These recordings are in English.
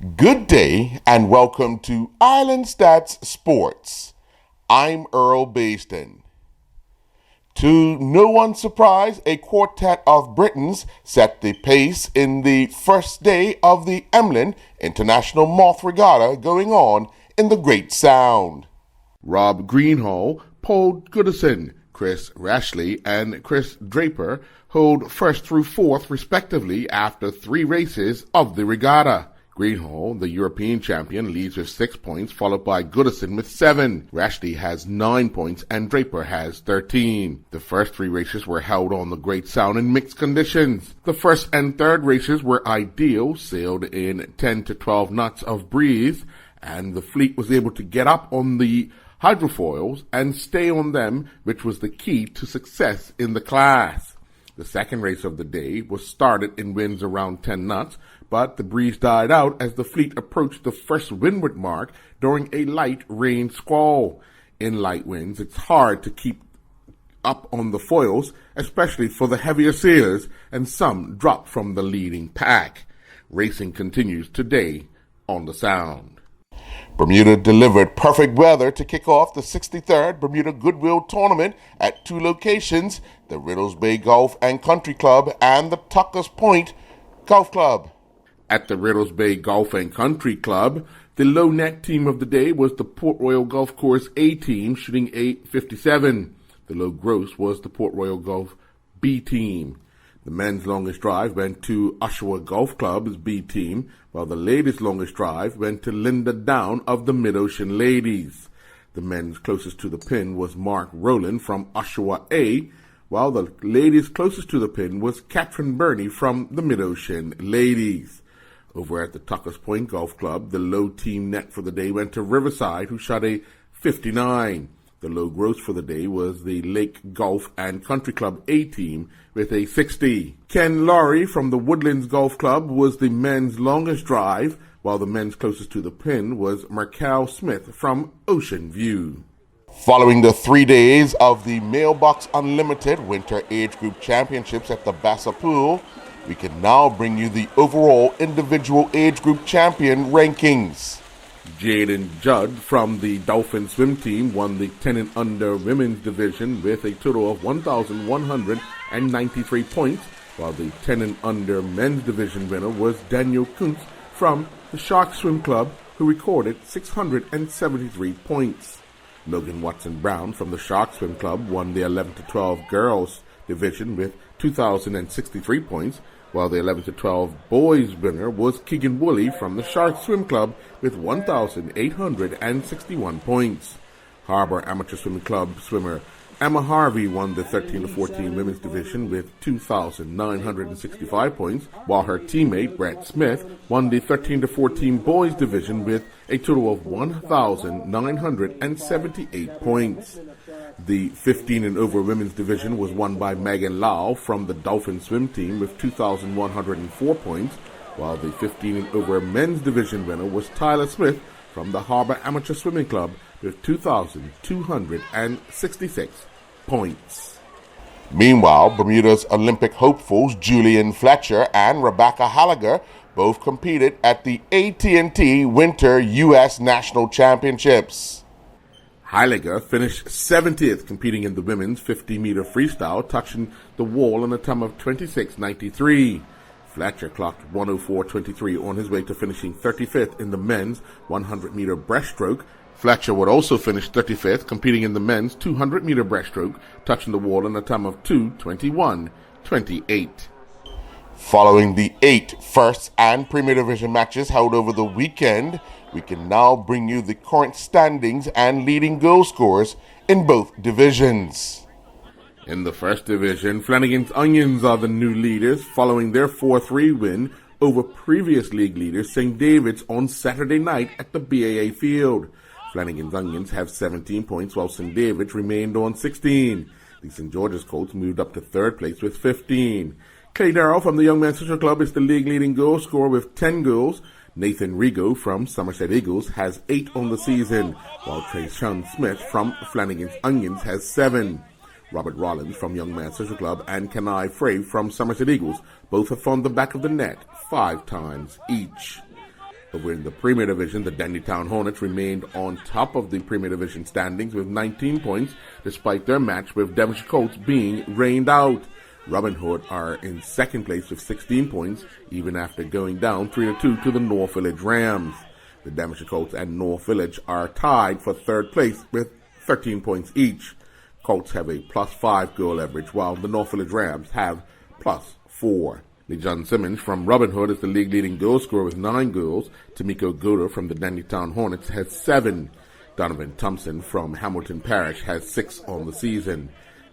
Good day and welcome to Island Stats Sports. I'm Earl Baston. To no one's surprise, a quartet of Britons set the pace in the first day of the Emlyn International Moth Regatta going on in the Great Sound. Rob Greenhall, Paul Goodison, Chris Rashley, and Chris Draper hold first through fourth respectively after 3 races of the regatta. Greenhall, the European champion, leads with 6 points, followed by Goodison with 7. Rashley has 9 points and Draper has 13. The first 3 races were held on the Great Sound in mixed conditions. The first and third races were ideal, sailed in 10 to 12 knots of breeze, and the fleet was able to get up on the hydrofoils and stay on them, which was the key to success in the class. The second race of the day was started in winds around 10 knots, but the breeze died out as the fleet approached the first windward mark during a light rain squall. In light winds, it's hard to keep up on the foils, especially for the heavier sailors, and some dropped from the leading pack. Racing continues today on the Sound. Bermuda delivered perfect weather to kick off the 63rd Bermuda Goodwill Tournament at 2 locations, the Riddles Bay Golf and Country Club and the Tuckers Point Golf Club. At the Riddles Bay Golf and Country Club, the low net team of the day was the Port Royal Golf Course A team, shooting a 57. The low gross was the Port Royal Golf B team. The men's longest drive went to Oshawa Golf Club's B team, while the ladies' longest drive went to Linda Down of the Mid-Ocean Ladies. The men's closest to the pin was Mark Rowland from Oshawa A, while the ladies' closest to the pin was Catherine Burney from the Mid-Ocean Ladies. Over at the Tuckers Point Golf Club, the low team net for the day went to Riverside, who shot a 59. The low gross for the day was the Lake Golf and Country Club A team with a 60. Ken Laurie from the Woodlands Golf Club was the men's longest drive, while the men's closest to the pin was Markel Smith from Ocean View. Following the 3 days of the Mailbox Unlimited Winter Age Group Championships at the Bassa Pool, we can now bring you the overall individual age group champion rankings. Jaden Judd from the Dolphin Swim Team won the 10 and under women's division with a total of 1,193 points, while the 10 and under men's division winner was Daniel Kuntz from the Shark Swim Club, who recorded 673 points. Logan Watson Brown from the Shark Swim Club won the 11 to 12 girls division with 2,063 points, while the 11 to 12 boys winner was Keegan Woolley from the Shark Swim Club with 1,861 points. Harbor Amateur Swimming Club swimmer Emma Harvey won the 13 to 14 women's division with 2,965 points, while her teammate Brett Smith won the 13 to 14 boys division with a total of 1,978 points. The 15 and over women's division was won by Megan Lau from the Dolphin Swim Team with 2,104 points, while the 15 and over men's division winner was Tyler Smith from the Harbor Amateur Swimming Club with 2,266 points. Meanwhile, Bermuda's Olympic hopefuls Julian Fletcher and Rebecca Halliger both competed at the AT&T Winter U.S. National Championships. Heiliger finished 70th competing in the women's 50-meter freestyle, touching the wall in a time of 26.93. Fletcher clocked 104.23 on his way to finishing 35th in the men's 100-meter breaststroke. Fletcher would also finish 35th competing in the men's 200-meter breaststroke, touching the wall in a time of 2:21.28. Following the 8 first and Premier Division matches held over the weekend, we can now bring you the current standings and leading goal scorers in both divisions. In the first division, Flanagan's Onions are the new leaders following their 4-3 win over previous league leaders St. David's on Saturday night at the BAA Field. Flanagan's Onions have 17 points while St. David's remained on 16. The St. George's Colts moved up to third place with 15. Clay Darrell from the Young Men's Social Club is the league leading goal scorer with 10 goals. Nathan Rigo from Somerset Eagles has 8 on the season, while Trayshawn Smith from Flanagan's Onions has 7. Robert Rollins from Young Men's Social Club and Kenai Frey from Somerset Eagles both have found the back of the net 5 times each. Over in the Premier Division, the Denny Town Hornets remained on top of the Premier Division standings with 19 points, despite their match with Devonshire Colts being rained out. Robin Hood are in second place with 16 points, even after going down 3-2 to the North Village Rams. The Devonshire Colts and North Village are tied for third place with 13 points each. Colts have a +5 goal average, while the North Village Rams have +4. Lejon Simmons from Robin Hood is the league-leading goal scorer with 9 goals. Tamiko Goda from the Denny Town Hornets has 7. Donovan Thompson from Hamilton Parish has 6 on the season.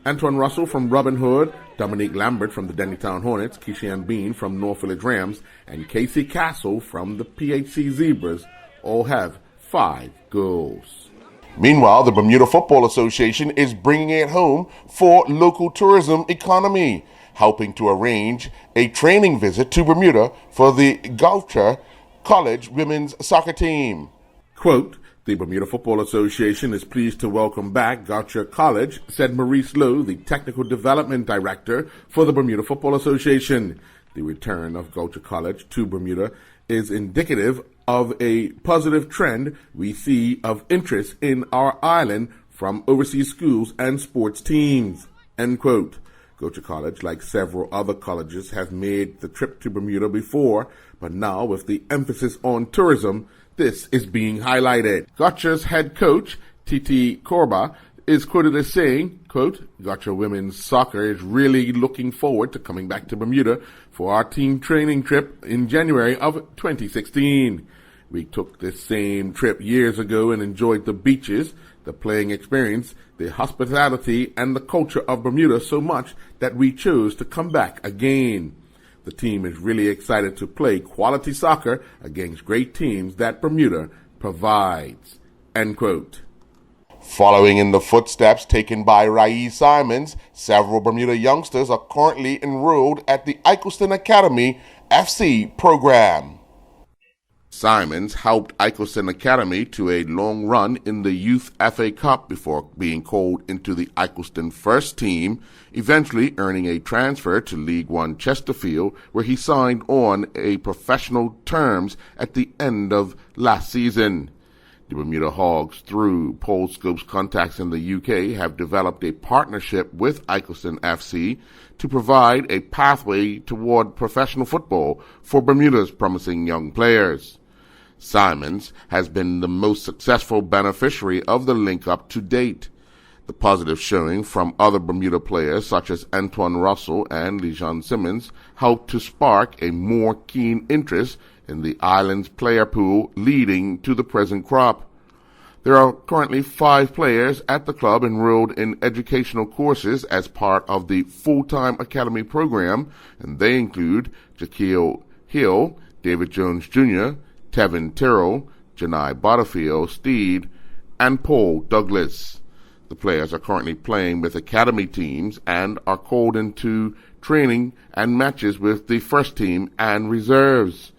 Antoine Russell from Robin Hood, Dominique Lambert from the Denny Town Hornets, Keishan Bean from North Village Rams, and Casey Castle from the PHC Zebras all have 5 goals. Meanwhile, the Bermuda Football Association is bringing it home for local tourism economy, helping to arrange a training visit to Bermuda for the Goucher College women's soccer team. Quote, "The Bermuda Football Association is pleased to welcome back Goucher College," said Maurice Lowe, the Technical Development Director for the Bermuda Football Association. The return of Goucher College to Bermuda is indicative of a positive trend we see of interest in our island from overseas schools and sports teams. End quote. Goucher College, like several other colleges, has made the trip to Bermuda before, but now with the emphasis on tourism, this is being highlighted. Goucher's head coach, Titi Korba, is quoted as saying, quote, "Goucher women's soccer is really looking forward to coming back to Bermuda for our team training trip in January of 2016. We took this same trip years ago and enjoyed the beaches, the playing experience, the hospitality, and the culture of Bermuda so much that we chose to come back again. The team is really excited to play quality soccer against great teams that Bermuda provides." End quote. Following in the footsteps taken by Rai Simons, several Bermuda youngsters are currently enrolled at the Eccleston Academy FC program. Simons helped Eccleston Academy to a long run in the Youth FA Cup before being called into the Eccleston first team, eventually earning a transfer to League One Chesterfield, where he signed on a professional terms at the end of last season. The Bermuda Hogs, through Paul Scope's contacts in the UK, have developed a partnership with Eccleston FC to provide a pathway toward professional football for Bermuda's promising young players. Simons has been the most successful beneficiary of the link-up to date. The positive showing from other Bermuda players such as Antoine Russell and Lejon Simmons helped to spark a more keen interest in the island's player pool leading to the present crop. There are currently 5 players at the club enrolled in educational courses as part of the full-time academy program, and they include Jaquil Hill, David Jones Jr., Tevin Tyrrell, Janai Butterfield Steed, and Paul Douglas. The players are currently playing with academy teams and are called into training and matches with the first team and reserves.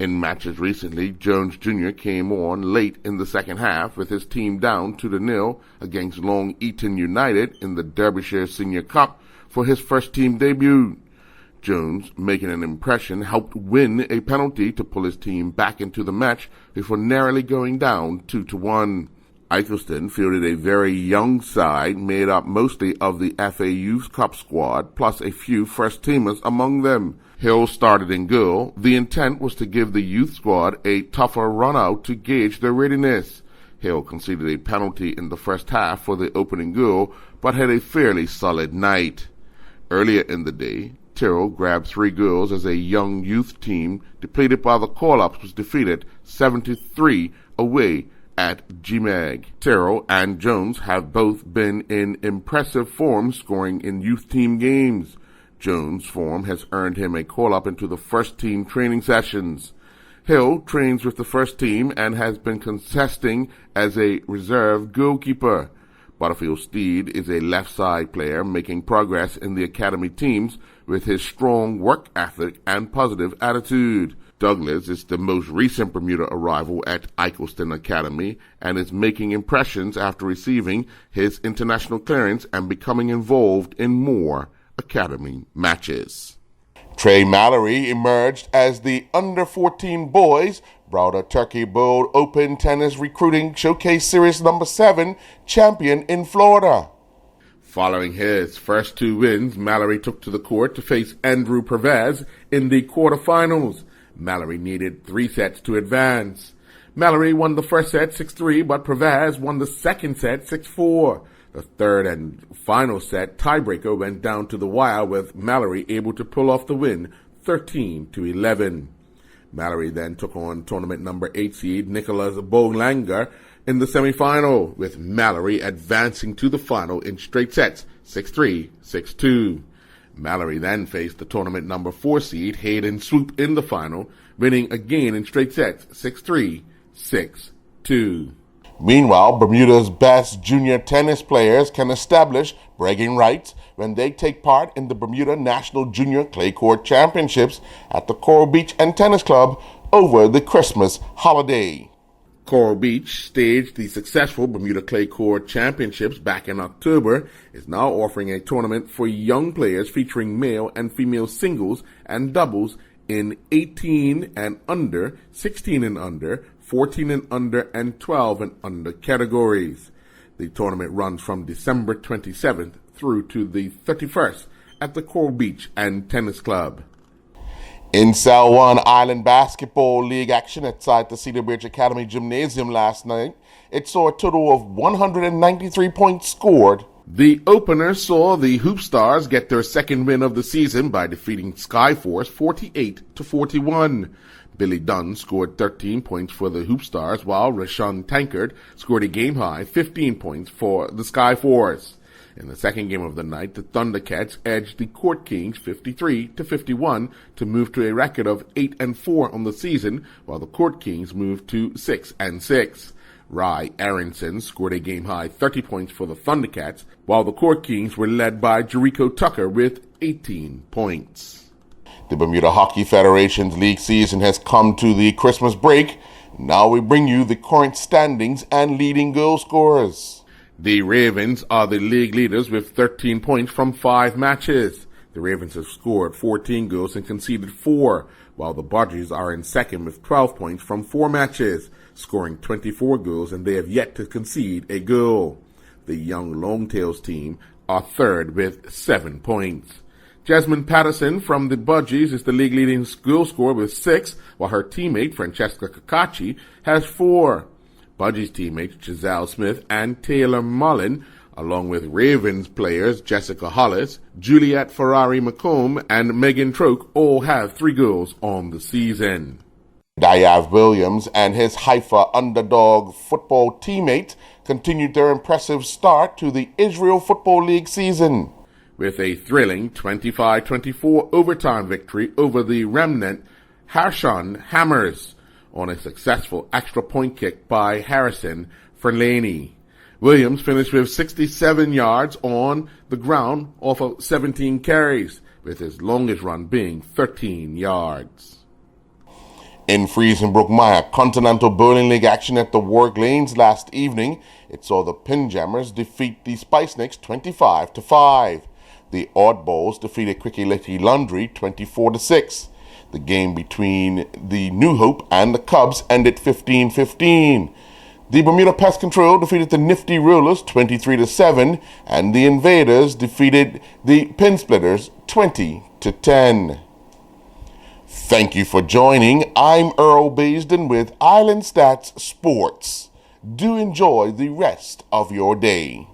In matches recently, Jones Jr. came on late in the second half with his team down 2-0 against Long Eaton United in the Derbyshire Senior Cup for his first team debut. Jones, making an impression, helped win a penalty to pull his team back into the match before narrowly going down 2-1. Eccleston fielded a very young side made up mostly of the FA Youth Cup squad, plus a few first-teamers among them. Hill started in goal. The intent was to give the youth squad a tougher run-out to gauge their readiness. Hill conceded a penalty in the first half for the opening goal, but had a fairly solid night. Earlier in the day, Tyrrell grabbed 3 goals as a young youth team, depleted by the call-ups, was defeated 7-3 away at GMAG. Tyrrell and Jones have both been in impressive form, scoring in youth team games. Jones' form has earned him a call-up into the first team training sessions. Hill trains with the first team and has been contesting as a reserve goalkeeper. Butterfield Steed is a left-side player making progress in the academy teams with his strong work ethic and positive attitude. Douglas is the most recent Bermuda arrival at Eccleston Academy and is making impressions after receiving his international clearance and becoming involved in more academy matches. Trey Mallory emerged as the under-14 boys Browder Turkey Bowl Open Tennis Recruiting Showcase Series number 7 champion in Florida. Following his first 2 wins, Mallory took to the court to face Andrew Pervez in the quarterfinals. Mallory needed 3 sets to advance. Mallory won the first set 6-3, but Pervez won the second set 6-4. The third and final set tiebreaker went down to the wire, with Mallory able to pull off the win 13-11. Mallory then took on tournament number 8 seed Nicholas Bohlanger in the semifinal, with Mallory advancing to the final in straight sets 6-3, 6-2. Mallory then faced the tournament number 4 seed Hayden Swoop in the final, winning again in straight sets 6-3, 6-2. Meanwhile, Bermuda's best junior tennis players can establish bragging rights when they take part in the Bermuda National Junior Clay Court Championships at the Coral Beach and Tennis Club over the Christmas holiday. Coral Beach, staged the successful Bermuda Clay Court Championships back in October, is now offering a tournament for young players featuring male and female singles and doubles in 18 and under, 16 and under, 14 and under, and 12 and under categories. The tournament runs from December 27th through to the 31st at the Coral Beach and Tennis Club. In Sal 1 Island Basketball League action outside the Cedar Bridge Academy Gymnasium last night, it saw a total of 193 points scored. The opener saw the Hoop Stars get their second win of the season by defeating Skyforce 48-41. Billy Dunn scored 13 points for the Hoop Stars, while Rashawn Tankard scored a game-high 15 points for the Skyforce. In the second game of the night, the Thundercats edged the Court Kings 53-51 to move to a record of 8-4 on the season, while the Court Kings moved to 6-6. Rye Aronson scored a game-high 30 points for the Thundercats, while the Court Kings were led by Jericho Tucker with 18 points. The Bermuda Hockey Federation's league season has come to the Christmas break. Now we bring you the current standings and leading goal scorers. The Ravens are the league leaders with 13 points from 5 matches. The Ravens have scored 14 goals and conceded 4, while the Budgies are in second with 12 points from 4 matches, scoring 24 goals, and they have yet to concede a goal. The Young Longtails team are third with 7 points. Jasmine Patterson from the Budgies is the league leading goal scorer with 6, while her teammate Francesca Cacaci has 4. Budgies teammates Giselle Smith and Taylor Mullen, along with Ravens players Jessica Hollis, Juliet Ferrari McComb, and Megan Troke, all have 3 goals on the season. Diav Williams and his Haifa Underdog football teammate continued their impressive start to the Israel Football League season, with a thrilling 25-24 overtime victory over the remnant Harshon Hammers on a successful extra point kick by Harrison Ferlaney. Williams finished with 67 yards on the ground off of 17 carries, with his longest run being 13 yards. In Friesenbrook Maya Continental Bowling League action at the Warwick Lanes last evening, it saw the Pinjammers defeat the Spicenicks 25-5. The Oddballs defeated Quickie Laundry 24-6. The game between the New Hope and the Cubs ended 15-15. The Bermuda Pest Control defeated the Nifty Rulers 23-7, and the Invaders defeated the Pin Splitters 20-10. Thank you for joining. I'm Earl Baisden with Island Stats Sports. Do enjoy the rest of your day.